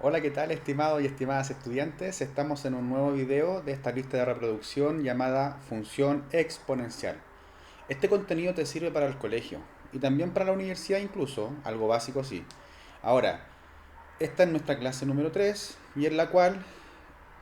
Hola, ¿qué tal, estimados y estimadas estudiantes? Estamos en un nuevo video de esta lista de reproducción llamada función exponencial. Este contenido te sirve para el colegio y también para la universidad incluso, algo básico sí. Ahora, esta es nuestra clase número 3 y en la cual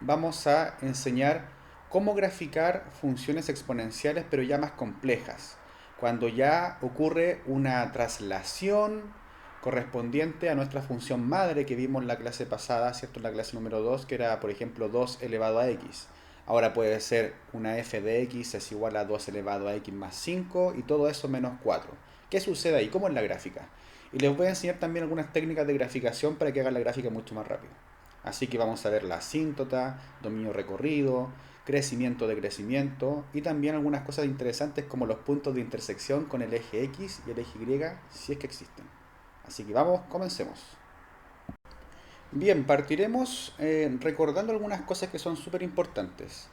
vamos a enseñar cómo graficar funciones exponenciales pero ya más complejas, cuando ya ocurre una traslación correspondiente a nuestra función madre que vimos en la clase pasada, ¿cierto? En la clase número 2 que era, por ejemplo, 2 elevado a x. Ahora puede ser una f de x es igual a 2 elevado a x más 5 y todo eso menos 4. ¿Qué sucede ahí? ¿Cómo es la gráfica? Y les voy a enseñar también algunas técnicas de graficación para que hagan la gráfica mucho más rápido. Así que vamos a ver la asíntota, dominio recorrido, crecimiento de crecimiento y también algunas cosas interesantes como los puntos de intersección con el eje X y el eje Y si es que existen. Así que vamos, comencemos. Bien, partiremos recordando algunas cosas que son súper importantes.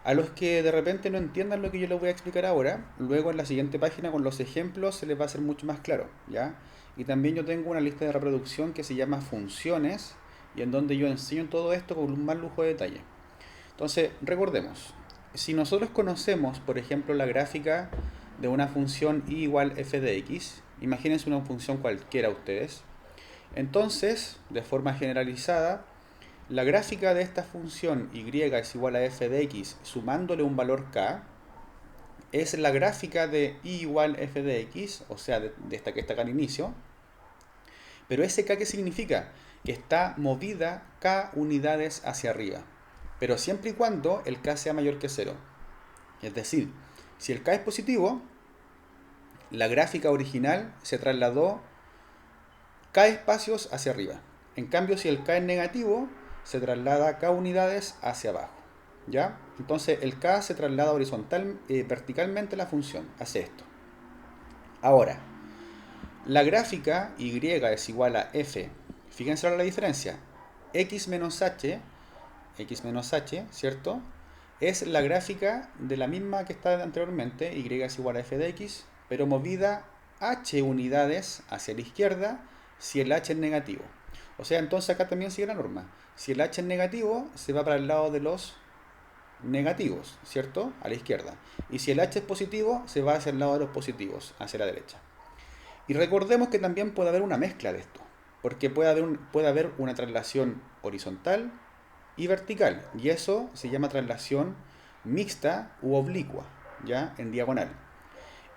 A los que de repente no entiendan lo que yo les voy a explicar ahora, luego en la siguiente página con los ejemplos se les va a hacer mucho más claro, ¿ya? Y también yo tengo una lista de reproducción que se llama funciones y en donde yo enseño todo esto con un más lujo de detalle. Entonces, recordemos, si nosotros conocemos, por ejemplo, la gráfica de una función y igual f de x, imagínense una función cualquiera ustedes, entonces, de forma generalizada, la gráfica de esta función y es igual a f de x sumándole un valor k es la gráfica de y igual f de x, o sea, de esta que está acá al inicio. Pero ese k, ¿qué significa? Que está movida k unidades hacia arriba. Pero siempre y cuando el k sea mayor que 0. Es decir, si el k es positivo, la gráfica original se trasladó k espacios hacia arriba. En cambio, si el k es negativo, se traslada k unidades hacia abajo. ¿Ya? Entonces el k se traslada verticalmente a la función, hace esto. Ahora, la gráfica y es igual a f. Fíjense ahora la diferencia. x menos h, ¿cierto? Es la gráfica de la misma que está anteriormente, y es igual a f de x, pero movida h unidades hacia la izquierda si el h es negativo. O sea, entonces acá también sigue la norma. Si el h es negativo, se va para el lado de los negativos, ¿cierto? A la izquierda. Y si el h es positivo, se va hacia el lado de los positivos, hacia la derecha. Y recordemos que también puede haber una mezcla de esto, porque puede haber una traslación horizontal y vertical, y eso se llama traslación mixta u oblicua, ¿ya? En diagonal.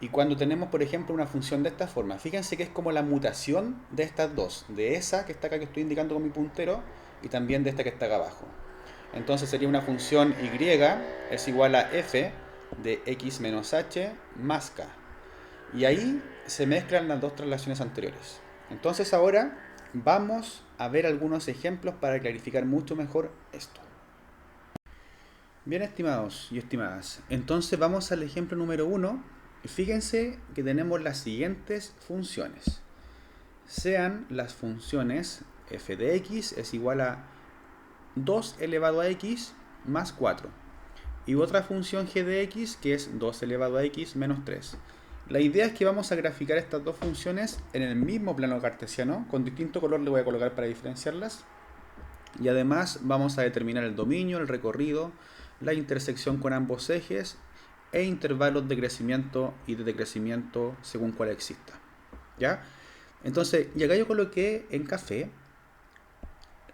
Y cuando tenemos, por ejemplo, una función de esta forma, fíjense que es como la mutación de estas dos, de esa que está acá que estoy indicando con mi puntero y también de esta que está acá abajo. Entonces sería una función y es igual a f de x menos h más k. Y ahí se mezclan las dos traslaciones anteriores. Entonces ahora vamos a ver algunos ejemplos para clarificar mucho mejor esto. Bien, estimados y estimadas, entonces vamos al ejemplo número 1. Fíjense que tenemos las siguientes funciones. Sean las funciones f de x es igual a 2 elevado a x más 4. Y otra función g de x que es 2 elevado a x menos 3. La idea es que vamos a graficar estas dos funciones en el mismo plano cartesiano. Con distinto color le voy a colocar para diferenciarlas. Y además vamos a determinar el dominio, el recorrido, la intersección con ambos ejes e intervalos de crecimiento y de decrecimiento según cuál exista. ¿Ya? Entonces, y acá yo coloqué en café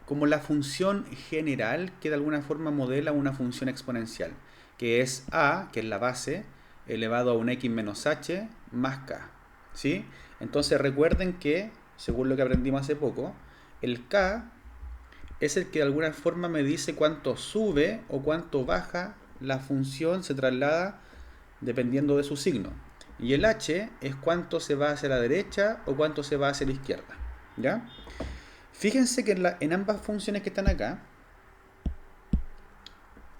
como la función general que de alguna forma modela una función exponencial, que es a, que es la base, elevado a un x menos h más k. ¿Sí? Entonces recuerden que, según lo que aprendimos hace poco, el k es el que de alguna forma me dice cuánto sube o cuánto baja la función, se traslada dependiendo de su signo. Y el h es cuánto se va hacia la derecha o cuánto se va hacia la izquierda. ¿Ya? Fíjense que en ambas funciones que están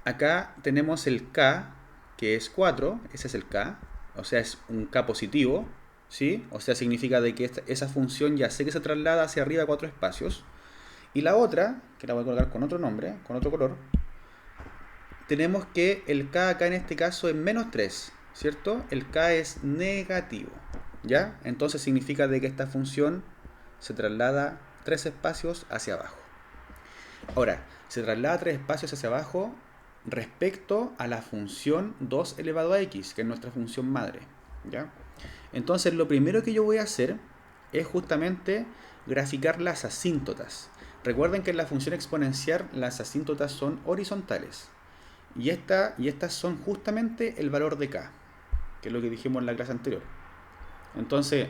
acá tenemos el k, que es 4, ese es el k, o sea, es un k positivo, ¿sí? O sea, significa de que esa función ya sé que se traslada hacia arriba 4 espacios. Y la otra, que la voy a colocar con otro nombre, con otro color, tenemos que el k acá en este caso es menos 3, ¿cierto? El k es negativo, ¿ya? Entonces significa de que esta función se traslada 3 espacios hacia abajo. Ahora, se traslada 3 espacios hacia abajo respecto a la función 2 elevado a x, que es nuestra función madre, ¿ya? Entonces, lo primero que yo voy a hacer es justamente graficar las asíntotas. Recuerden que en la función exponencial las asíntotas son horizontales. Y estas son justamente el valor de k, que es lo que dijimos en la clase anterior. Entonces,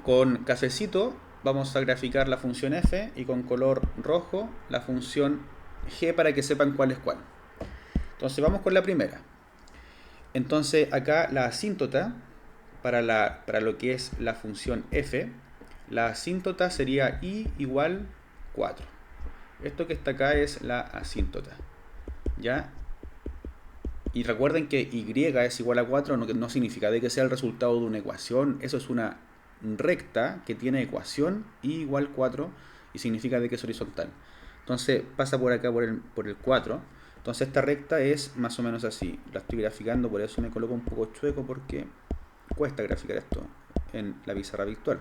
con cafecito vamos a graficar la función f y con color rojo la función g para que sepan cuál es cuál. Entonces vamos con la primera. Entonces acá la asíntota para lo que es la función f, la asíntota sería y igual 4. Esto que está acá es la asíntota, ¿ya? Y recuerden que y es igual a 4 no significa de que sea el resultado de una ecuación. Eso es una recta que tiene ecuación y igual 4 y significa de que es horizontal. Entonces pasa por acá por el 4. Entonces esta recta es más o menos así. La estoy graficando, por eso me coloco un poco chueco porque cuesta graficar esto en la pizarra virtual.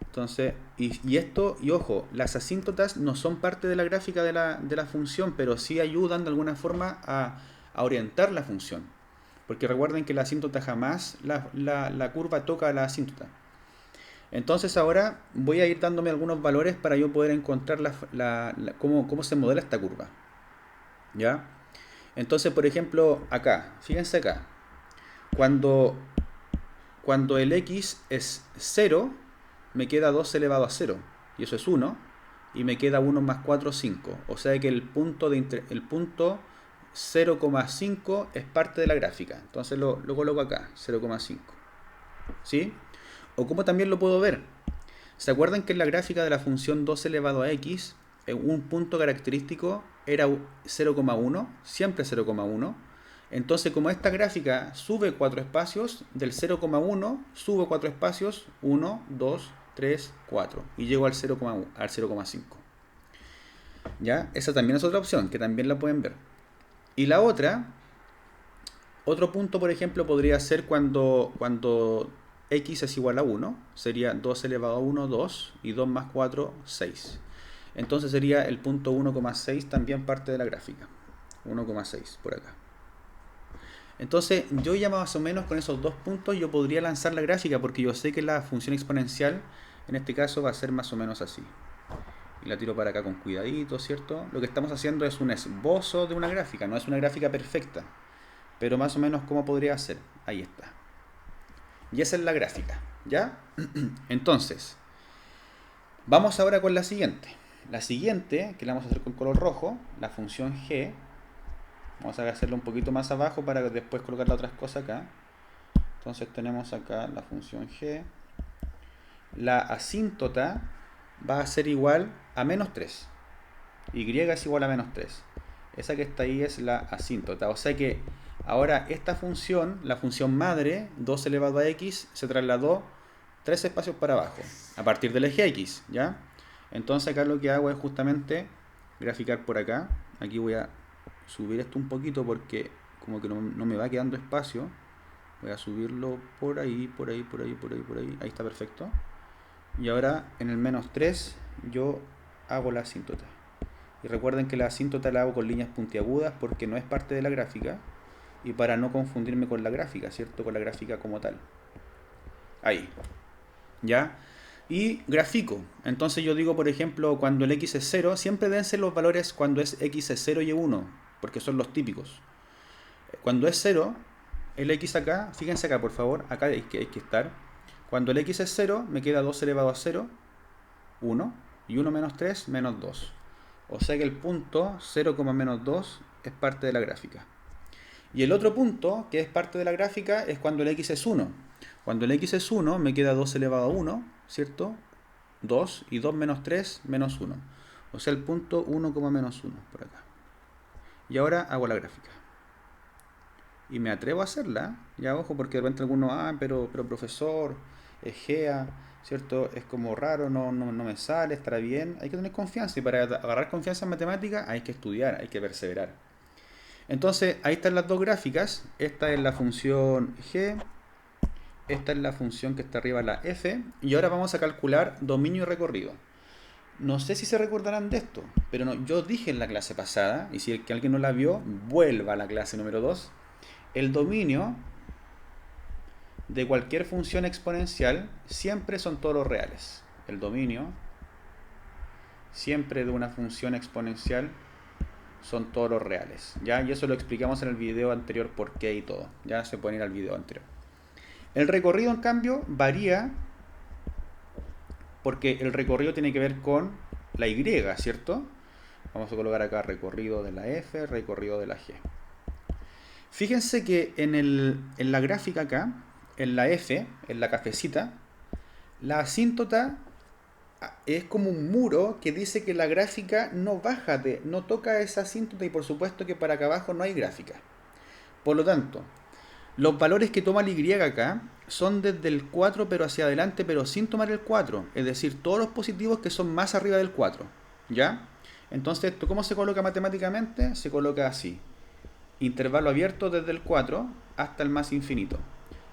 Entonces, y ojo, las asíntotas no son parte de la gráfica de la función, pero sí ayudan de alguna forma a orientar la función. Porque recuerden que la asíntota jamás, la curva toca a la asíntota. Entonces ahora voy a ir dándome algunos valores para yo poder encontrar cómo se modela esta curva, ¿ya? Entonces, por ejemplo, acá, fíjense acá, cuando el x es 0, me queda 2 elevado a 0, y eso es 1, y me queda 1 más 4, 5. O sea que el punto 0,5 es parte de la gráfica. Entonces lo coloco acá, 0,5. ¿Sí? O como también lo puedo ver. ¿Se acuerdan que en la gráfica de la función 2 elevado a x, un punto característico era 0,1? Siempre 0,1. Entonces, como esta gráfica sube 4 espacios, del 0,1 subo 4 espacios, 1, 2, 3, 4. Y llego al 0,5. ¿Ya? Esa también es otra opción, que también la pueden ver. Y la otro punto, por ejemplo, podría ser cuando x es igual a 1, sería 2 elevado a 1, 2, y 2 más 4, 6. Entonces sería el punto 1,6 también parte de la gráfica. 1,6 por acá. Entonces yo ya más o menos con esos dos puntos yo podría lanzar la gráfica, porque yo sé que la función exponencial en este caso va a ser más o menos así. Y la tiro para acá con cuidadito, ¿cierto? Lo que estamos haciendo es un esbozo de una gráfica, no es una gráfica perfecta, pero más o menos cómo podría ser. Ahí está. Y esa es la gráfica, ¿ya? Entonces, vamos ahora con la siguiente. La siguiente, que la vamos a hacer con color rojo, la función g. Vamos a hacerlo un poquito más abajo para después colocar las otras cosas acá. Entonces tenemos acá la función g. La asíntota va a ser igual a menos 3. Y es igual a menos 3. Esa que está ahí es la asíntota. O sea que ahora esta función, la función madre, 2 elevado a x, se trasladó 3 espacios para abajo, a partir del eje x, ¿ya? Entonces acá lo que hago es justamente graficar por acá. Aquí voy a subir esto un poquito porque como que no me va quedando espacio. Voy a subirlo por ahí, por ahí, por ahí, por ahí, por ahí. Ahí está perfecto. Y ahora en el menos 3 yo hago la asíntota. Y recuerden que la asíntota la hago con líneas puntiagudas porque no es parte de la gráfica. Y para no confundirme con la gráfica, ¿cierto? Con la gráfica como tal. Ahí. ¿Ya? Y grafico. Entonces yo digo, por ejemplo, cuando el x es 0, siempre deben ser los valores cuando es x es 0 y 1, porque son los típicos. Cuando es 0, el x acá, fíjense acá por favor, acá hay que estar. Cuando el x es 0, me queda 2 elevado a 0, 1, y 1 menos 3, menos 2. O sea que el punto 0, menos 2 es parte de la gráfica. Y el otro punto, que es parte de la gráfica, es cuando el x es 1. Cuando el x es 1, me queda 2 elevado a 1, ¿cierto? 2, y 2 menos 3, menos 1. O sea, el punto 1, menos 1, por acá. Y ahora hago la gráfica. Y me atrevo a hacerla, ya ojo, porque de repente algunos, pero profesor, es GEA, ¿cierto? Es como raro, no me sale, estará bien. Hay que tener confianza, y para agarrar confianza en matemática hay que estudiar, hay que perseverar. Entonces, ahí están las dos gráficas. Esta es la función g, esta es la función que está arriba, la f, y ahora vamos a calcular dominio y recorrido. No sé si se recordarán de esto, pero no, yo dije en la clase pasada, y si el que alguien no la vio, vuelva a la clase número 2. El dominio de cualquier función exponencial siempre son todos los reales. El dominio siempre de una función exponencial son todos los reales. ¿Ya? Y eso lo explicamos en el video anterior por qué y todo. Ya se pueden ir al video anterior. El recorrido, en cambio, varía porque el recorrido tiene que ver con la Y, ¿cierto? Vamos a colocar acá recorrido de la F, recorrido de la G. Fíjense que en la gráfica acá, en la F, en la cafecita, la asíntota es como un muro que dice que la gráfica no baja, no toca esa asíntota, y por supuesto que para acá abajo no hay gráfica. Por lo tanto, los valores que toma la Y acá son desde el 4 pero hacia adelante, pero sin tomar el 4. Es decir, todos los positivos que son más arriba del 4. ¿Ya? Entonces, ¿esto cómo se coloca matemáticamente? Se coloca así. Intervalo abierto desde el 4 hasta el más infinito.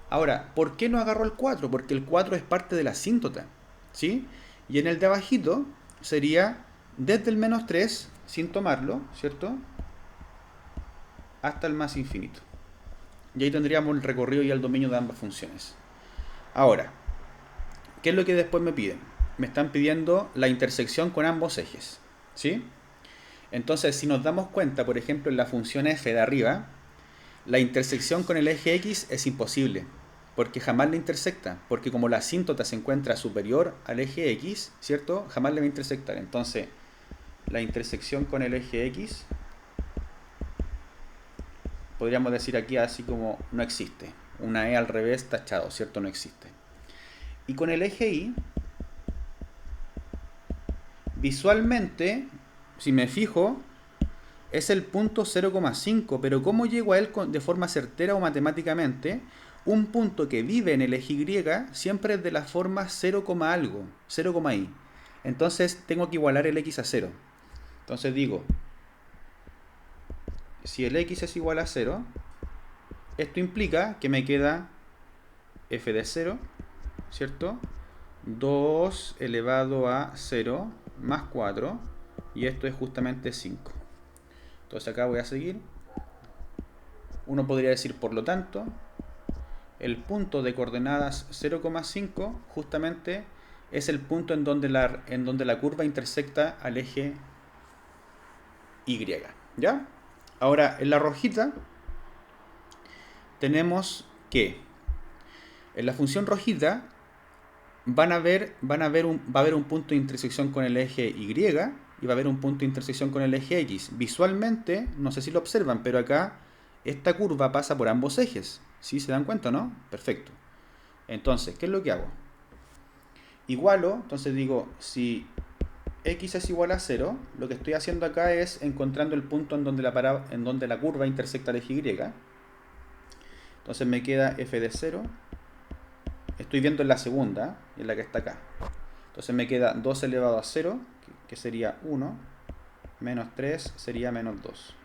Ahora, ¿por qué no agarro el 4? Porque el 4 es parte de la asíntota. ¿Sí? Y en el de abajito sería desde el menos 3, sin tomarlo, ¿cierto? Hasta el más infinito. Y ahí tendríamos el recorrido y el dominio de ambas funciones. Ahora, ¿qué es lo que después me piden? Me están pidiendo la intersección con ambos ejes. ¿Sí? Entonces, si nos damos cuenta, por ejemplo, en la función f de arriba, la intersección con el eje x es imposible, porque jamás le intersecta, porque como la asíntota se encuentra superior al eje x, ¿cierto? Jamás le va a intersectar. Entonces, la intersección con el eje x, podríamos decir aquí así como no existe. Una e al revés tachado, ¿cierto? No existe. Y con el eje y, visualmente, si me fijo, es el punto 0,5, pero ¿cómo llego a él de forma certera o matemáticamente? Un punto que vive en el eje Y siempre es de la forma 0, algo, 0, i. Entonces tengo que igualar el x a 0. Entonces digo, si el x es igual a 0, esto implica que me queda f de 0, ¿cierto? 2 elevado a 0 más 4, y esto es justamente 5. Entonces acá voy a seguir. Uno podría decir, por lo tanto, el punto de coordenadas 0,5 justamente es el punto en donde la curva intersecta al eje Y. ¿Ya? Ahora, en la rojita tenemos que en la función rojita va a haber un punto de intersección con el eje Y y va a haber un punto de intersección con el eje X. Visualmente, no sé si lo observan, pero acá esta curva pasa por ambos ejes. ¿Sí se dan cuenta, no? Perfecto. Entonces, ¿qué es lo que hago? Igualo, entonces digo, si x es igual a 0, lo que estoy haciendo acá es encontrando el punto en donde la curva intersecta el eje Y. Entonces me queda f de 0. Estoy viendo en la segunda, en la que está acá. Entonces me queda 2 elevado a 0, que sería 1, menos 3 sería menos 2.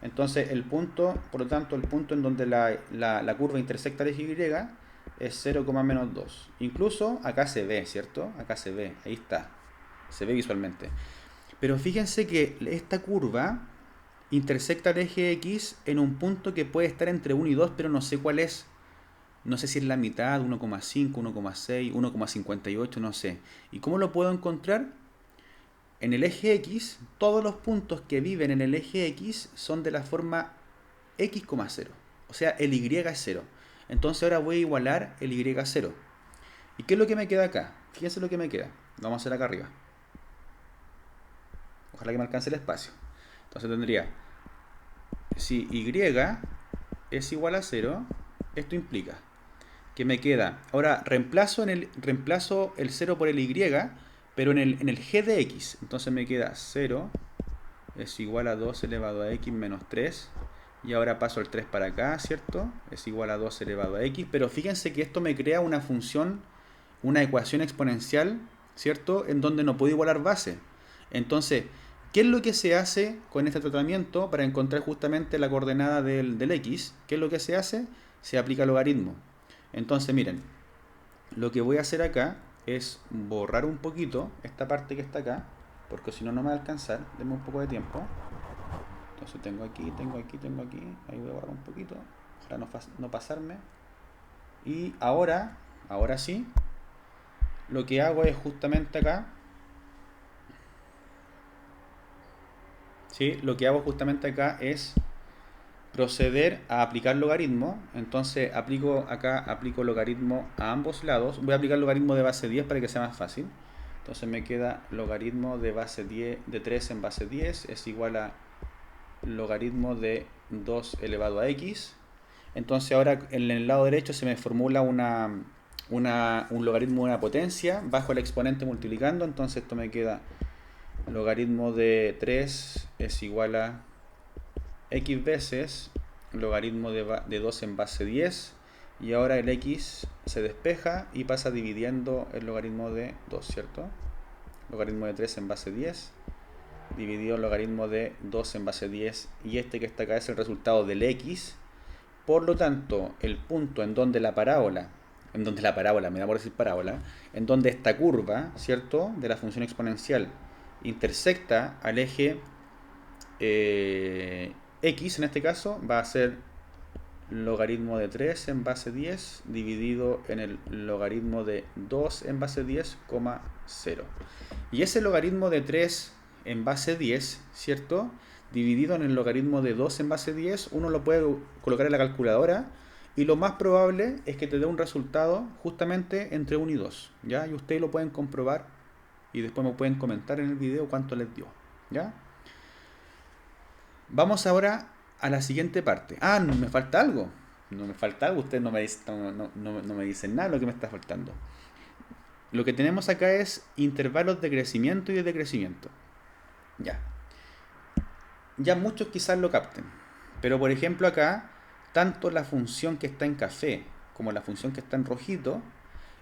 Entonces el punto, por lo tanto, el punto en donde la curva intersecta el eje Y es 0, menos 2. Incluso acá se ve, ¿cierto? Acá se ve, ahí está. Se ve visualmente. Pero fíjense que esta curva intersecta el eje X en un punto que puede estar entre 1 y 2, pero no sé cuál es. No sé si es la mitad, 1,5, 1,6, 1,58, no sé. ¿Y cómo lo puedo encontrar? En el eje X, todos los puntos que viven en el eje X son de la forma x, 0. O sea, el y es 0. Entonces ahora voy a igualar el y a 0. ¿Y qué es lo que me queda acá? Fíjense lo que me queda. Lo vamos a hacer acá arriba. Ojalá que me alcance el espacio. Entonces tendría, si y es igual a 0, esto implica que me queda, ahora reemplazo el 0 por el y, pero en el g de x. Entonces me queda 0 es igual a 2 elevado a x menos 3. Y ahora paso el 3 para acá, ¿cierto? Es igual a 2 elevado a x. Pero fíjense que esto me crea una función, una ecuación exponencial, ¿cierto? En donde no puedo igualar base. Entonces, ¿qué es lo que se hace con este tratamiento para encontrar justamente la coordenada del x? ¿Qué es lo que se hace? Se aplica logaritmo. Entonces, miren, lo que voy a hacer acá es borrar un poquito esta parte que está acá, porque si no, no me va a alcanzar. Denme un poco de tiempo. Entonces tengo aquí, tengo aquí, tengo aquí. Ahí voy a borrar un poquito para no pasarme. Y ahora sí, lo que hago es justamente acá. ¿Sí? Lo que hago justamente acá es proceder a aplicar logaritmo. Entonces aplico logaritmo a ambos lados. Voy a aplicar logaritmo de base 10 para que sea más fácil. Entonces me queda logaritmo de base 10, de 3 en base 10 es igual a logaritmo de 2 elevado a x. Entonces ahora en el lado derecho se me formula un logaritmo de una potencia bajo el exponente multiplicando. Entonces esto me queda logaritmo de 3 es igual a x veces logaritmo de 2 en base 10, y ahora el x se despeja y pasa dividiendo el logaritmo de 2, ¿cierto? Logaritmo de 3 en base 10 dividido el logaritmo de 2 en base 10, y este que está acá es el resultado del x. Por lo tanto, el punto en donde la parábola, me da por decir parábola, en donde esta curva, ¿cierto?, de la función exponencial intersecta al eje x, en este caso, va a ser logaritmo de 3 en base 10 dividido en el logaritmo de 2 en base 10, 0. Y ese logaritmo de 3 en base 10, ¿cierto?, dividido en el logaritmo de 2 en base 10, uno lo puede colocar en la calculadora y lo más probable es que te dé un resultado justamente entre 1 y 2, ¿ya? Y ustedes lo pueden comprobar y después me pueden comentar en el video cuánto les dio, ¿ya? Vamos ahora a la siguiente parte. Ah, no me falta algo. No me falta algo, ustedes no me dicen nada de lo que me está faltando. Lo que tenemos acá es intervalos de crecimiento y de decrecimiento. Ya. Ya muchos quizás lo capten. Pero por ejemplo acá, tanto la función que está en café como la función que está en rojito,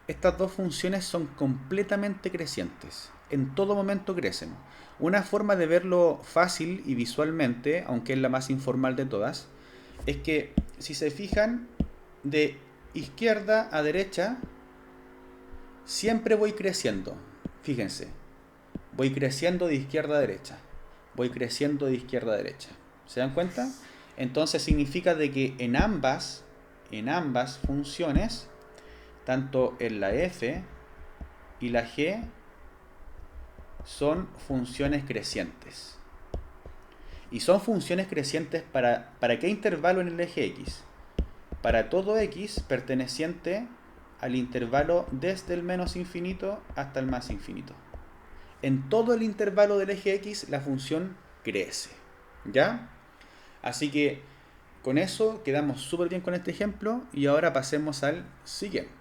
estas dos funciones son completamente crecientes. En todo momento crecen. Una forma de verlo fácil y visualmente, aunque es la más informal de todas, es que si se fijan, de izquierda a derecha, siempre voy creciendo. Fíjense, voy creciendo de izquierda a derecha. Voy creciendo de izquierda a derecha. ¿Se dan cuenta? Entonces significa de que en ambas funciones, tanto en la f y la g, son funciones crecientes. Y son funciones crecientes ¿para qué intervalo en el eje x? Para todo x perteneciente al intervalo desde el menos infinito hasta el más infinito. En todo el intervalo del eje x la función crece, ¿ya? Así que con eso quedamos súper bien con este ejemplo y ahora pasemos al siguiente.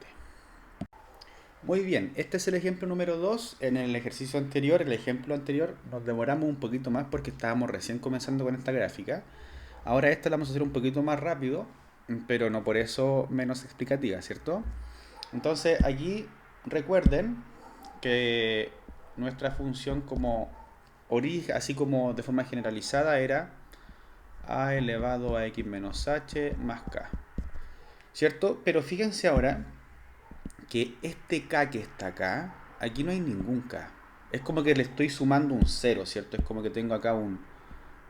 Muy bien, este es el ejemplo número 2. En el ejercicio anterior, el ejemplo anterior, nos demoramos un poquito más porque estábamos recién comenzando con esta gráfica. Ahora esta la vamos a hacer un poquito más rápido, pero no por eso menos explicativa, ¿cierto? Entonces aquí recuerden que nuestra función como origen, así como de forma generalizada, era a elevado a x menos h más k, ¿cierto? Pero fíjense ahora que este k que está acá, aquí no hay ningún k. Es como que le estoy sumando un 0, ¿cierto? Es como que tengo acá un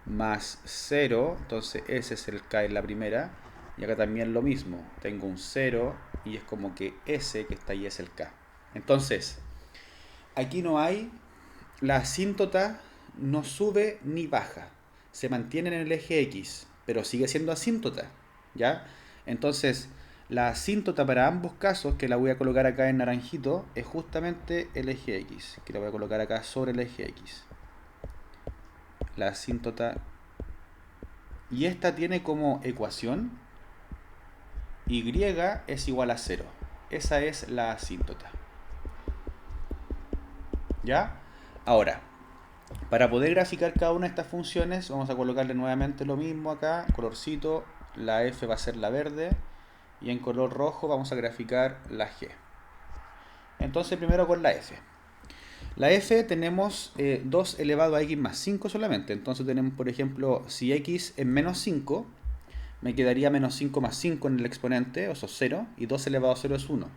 más 0, entonces ese es el k en la primera, y acá también lo mismo, tengo un 0 y es como que ese que está ahí es el k. Entonces, aquí no hay, la asíntota no sube ni baja, se mantiene en el eje x, pero sigue siendo asíntota, ¿ya? Entonces, la asíntota para ambos casos, que la voy a colocar acá en naranjito, es justamente el eje x, que la voy a colocar acá sobre el eje x. La asíntota, y esta tiene como ecuación y es igual a 0. Esa es la asíntota, ¿ya? Ahora, para poder graficar cada una de estas funciones, vamos a colocarle nuevamente lo mismo acá, colorcito, la f va a ser la verde, y en color rojo vamos a graficar la g. Entonces primero con la f. La f tenemos 2 elevado a x más 5 solamente. Entonces tenemos, por ejemplo, si x es menos 5, me quedaría menos 5 más 5 en el exponente, o sea 0, y 2 elevado a 0 es 1.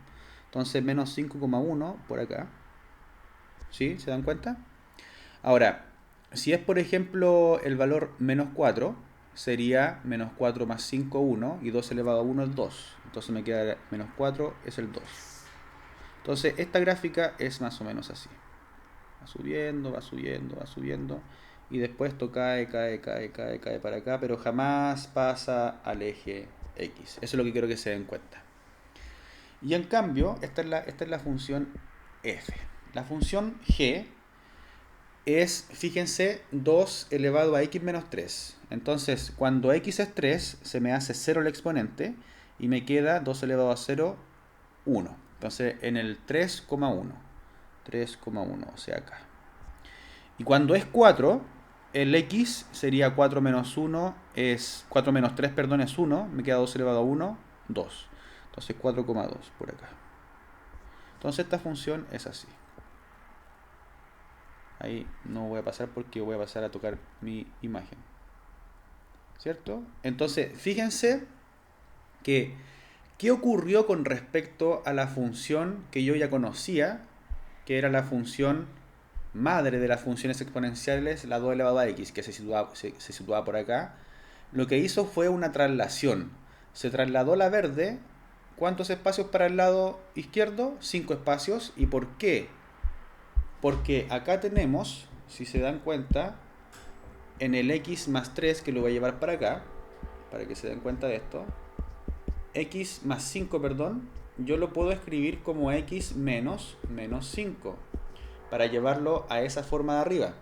Entonces menos 5,1 por acá. ¿Sí? ¿Se dan cuenta? Ahora, si es por ejemplo el valor menos 4, sería menos 4 más 5, 1, y 2 elevado a 1 es 2. Entonces me queda menos 4 es el 2. Entonces esta gráfica es más o menos así. Va subiendo, va subiendo, va subiendo. Y después esto cae, cae, cae, cae, cae para acá, pero jamás pasa al eje X. Eso es lo que quiero que se den cuenta. Y en cambio, esta es la función f. La función g es, fíjense, 2 elevado a x menos 3. Entonces, cuando x es 3, se me hace 0 el exponente y me queda 2 elevado a 0, 1. Entonces, en el 3,1. 3,1, o sea, acá. Y cuando es 4, el x sería 4 menos 1, es 4 menos 3, perdón, es 1. Me queda 2 elevado a 1, 2. Entonces 4,2 por acá. Entonces esta función es así. Ahí no voy a pasar porque voy a pasar a tocar mi imagen. ¿Cierto? Entonces, fíjense que ¿qué ocurrió con respecto a la función que yo ya conocía, que era la función madre de las funciones exponenciales, la 2 elevado a x, que se situaba por acá? Lo que hizo fue una traslación. Se trasladó la verde. ¿Cuántos espacios para el lado izquierdo? 5 espacios. ¿Y por qué? Porque acá tenemos, si se dan cuenta, en el x más 3, que lo voy a llevar para acá, para que se den cuenta de esto, x más 5, perdón, yo lo puedo escribir como x menos 5, para llevarlo a esa forma de arriba.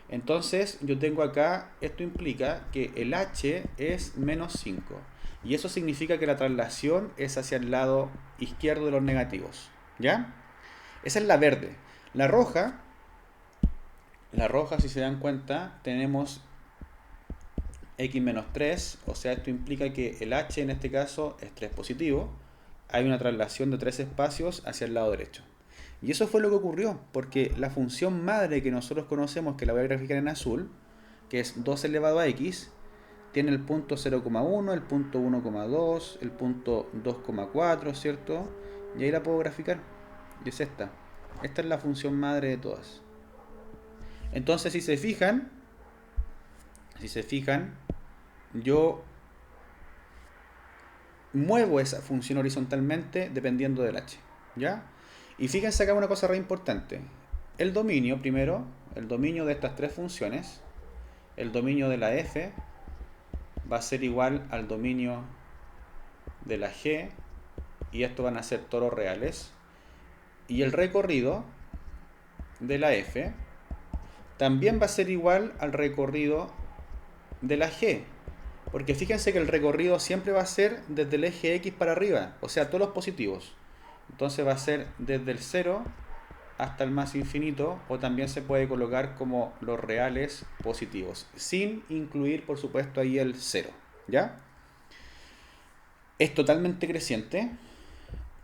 Entonces yo tengo acá, esto implica que el h es menos 5. Y eso significa que la traslación es hacia el lado izquierdo de los negativos. ¿Ya? Esa es la verde. La roja, si se dan cuenta, tenemos x menos 3. O sea, esto implica que el h en este caso es 3 positivo. Hay una traslación de 3 espacios hacia el lado derecho. Y eso fue lo que ocurrió, porque la función madre que nosotros conocemos, que la voy a graficar en azul, que es 2 elevado a x, tiene el punto 0,1, el punto 1,2, el punto 2,4, ¿cierto? Y ahí la puedo graficar. Y es esta. Esta es la función madre de todas. Entonces, si se fijan, yo muevo esa función horizontalmente dependiendo del h. ¿Ya? Y fíjense acá una cosa re importante. El dominio, primero, el dominio de estas tres funciones, el dominio de la f va a ser igual al dominio de la g, y estos van a ser toros reales. Y el recorrido de la f también va a ser igual al recorrido de la g. Porque fíjense que el recorrido siempre va a ser desde el eje x para arriba, o sea, todos los positivos. Entonces va a ser desde el 0 hasta el más infinito, o también se puede colocar como los reales positivos, sin incluir, por supuesto, ahí el 0. ¿Ya? Es totalmente creciente.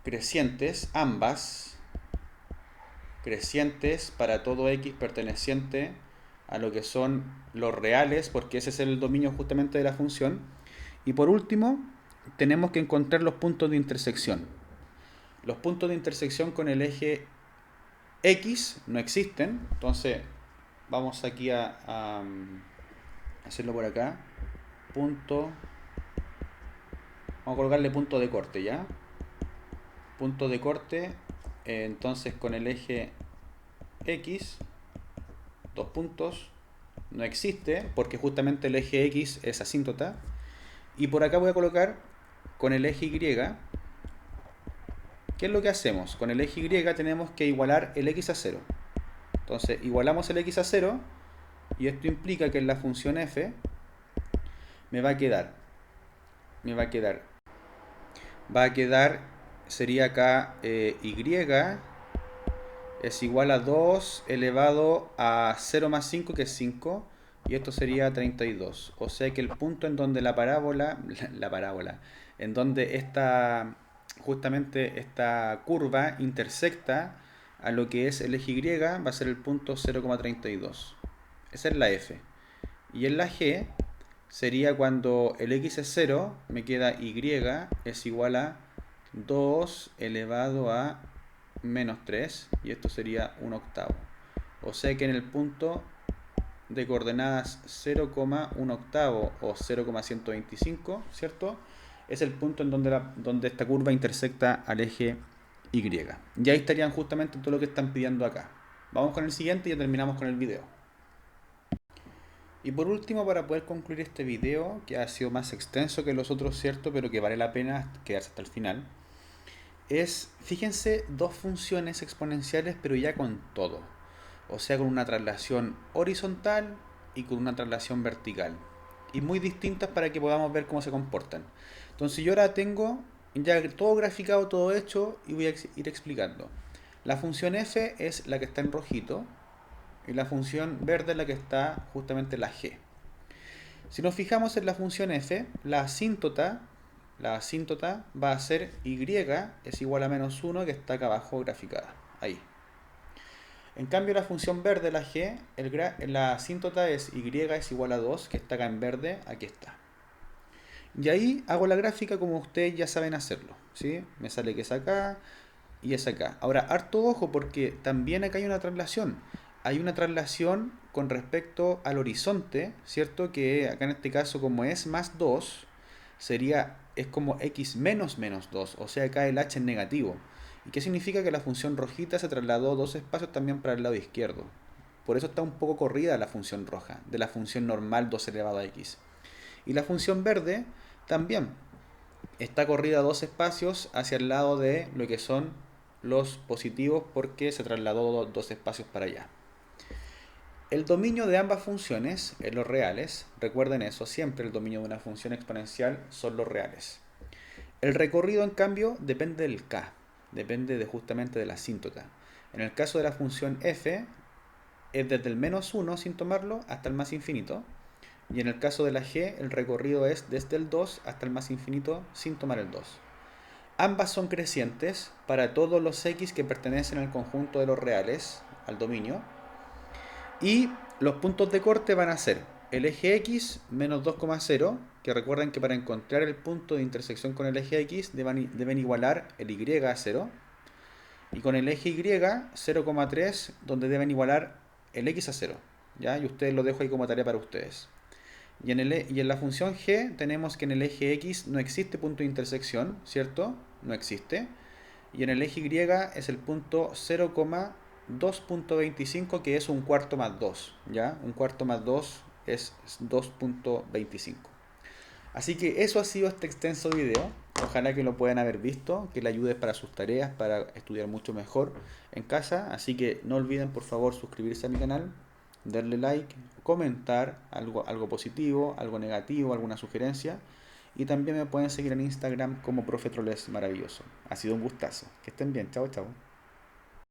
Crecientes, ambas. Crecientes para todo x perteneciente a lo que son los reales, porque ese es el dominio justamente de la función. Y por último, tenemos que encontrar los puntos de intersección. Los puntos de intersección con el eje x no existen, entonces vamos aquí a hacerlo por acá. Punto, vamos a colocarle punto de corte, ¿ya? Punto de corte, entonces con el eje x, dos puntos, no existe, porque justamente el eje x es asíntota. Y por acá voy a colocar con el eje y. ¿Qué es lo que hacemos? Con el eje y tenemos que igualar el x a 0. Entonces igualamos el x a 0, y esto implica que en la función f me va a quedar, sería acá y es igual a 2 elevado a 0 más 5, que es 5, y esto sería 32. O sea que el punto en donde la parábola, en donde justamente esta curva intersecta a lo que es el eje y, va a ser el punto 0,32. Esa es la f. Y en la g sería cuando el x es 0, me queda y es igual a 2 elevado a menos 3, y esto sería 1/8. O sea que en el punto de coordenadas 0,1 octavo o 0,125, ¿cierto? Es el punto en donde esta curva intersecta al eje Y. Y ahí estarían justamente todo lo que están pidiendo acá. Vamos con el siguiente y ya terminamos con el video. Y por último, para poder concluir este video, que ha sido más extenso que los otros, ¿cierto? Pero que vale la pena quedarse hasta el final, fíjense, dos funciones exponenciales, pero ya con todo. O sea, con una traslación horizontal y con una traslación vertical. Y muy distintas para que podamos ver cómo se comportan. Entonces yo ahora tengo ya todo graficado, todo hecho, y voy a ir explicando. La función f es la que está en rojito, y la función verde es la que está justamente en la g. Si nos fijamos en la función f, la asíntota va a ser y es igual a menos 1, que está acá abajo graficada, ahí. En cambio la función verde, la g, la asíntota es y es igual a 2, que está acá en verde, aquí está. Y ahí hago la gráfica como ustedes ya saben hacerlo, ¿sí? Me sale que es acá y es acá. Ahora, harto ojo porque también acá hay una traslación. Hay una traslación con respecto al horizonte, ¿cierto? Que acá en este caso, como es más 2, es como x menos menos 2, o sea, acá el h es negativo. ¿Y qué significa? Que la función rojita se trasladó 2 espacios también para el lado izquierdo. Por eso está un poco corrida la función roja, de la función normal 2 elevado a x. Y la función verde también está corrida 2 espacios hacia el lado de lo que son los positivos, porque se trasladó 2 espacios para allá. El dominio de ambas funciones en los reales, recuerden eso, siempre el dominio de una función exponencial son los reales. El recorrido, en cambio, depende del k, depende justamente de la asíntota. En el caso de la función f, es desde el menos 1 sin tomarlo hasta el más infinito. Y en el caso de la g, el recorrido es desde el 2 hasta el más infinito sin tomar el 2. Ambas son crecientes para todos los x que pertenecen al conjunto de los reales, al dominio. Y los puntos de corte van a ser el eje x menos 2,0, que recuerden que para encontrar el punto de intersección con el eje x deben igualar el y a 0. Y con el eje y 0,3, donde deben igualar el x a 0. ¿Ya? Y ustedes lo dejo ahí como tarea para ustedes. Y en la función g tenemos que en el eje x no existe punto de intersección, ¿cierto? No existe. Y en el eje y es el punto 0,2.25, que es un cuarto más 2, ¿ya? Un cuarto más 2 es 2.25. Así que eso ha sido este extenso video. Ojalá que lo puedan haber visto, que le ayude para sus tareas, para estudiar mucho mejor en casa. Así que no olviden, por favor, suscribirse a mi canal, darle like, comentar algo positivo, algo negativo, alguna sugerencia. Y también me pueden seguir en Instagram como Profe Troles Maravilloso. Ha sido un gustazo. Que estén bien. Chao, chao.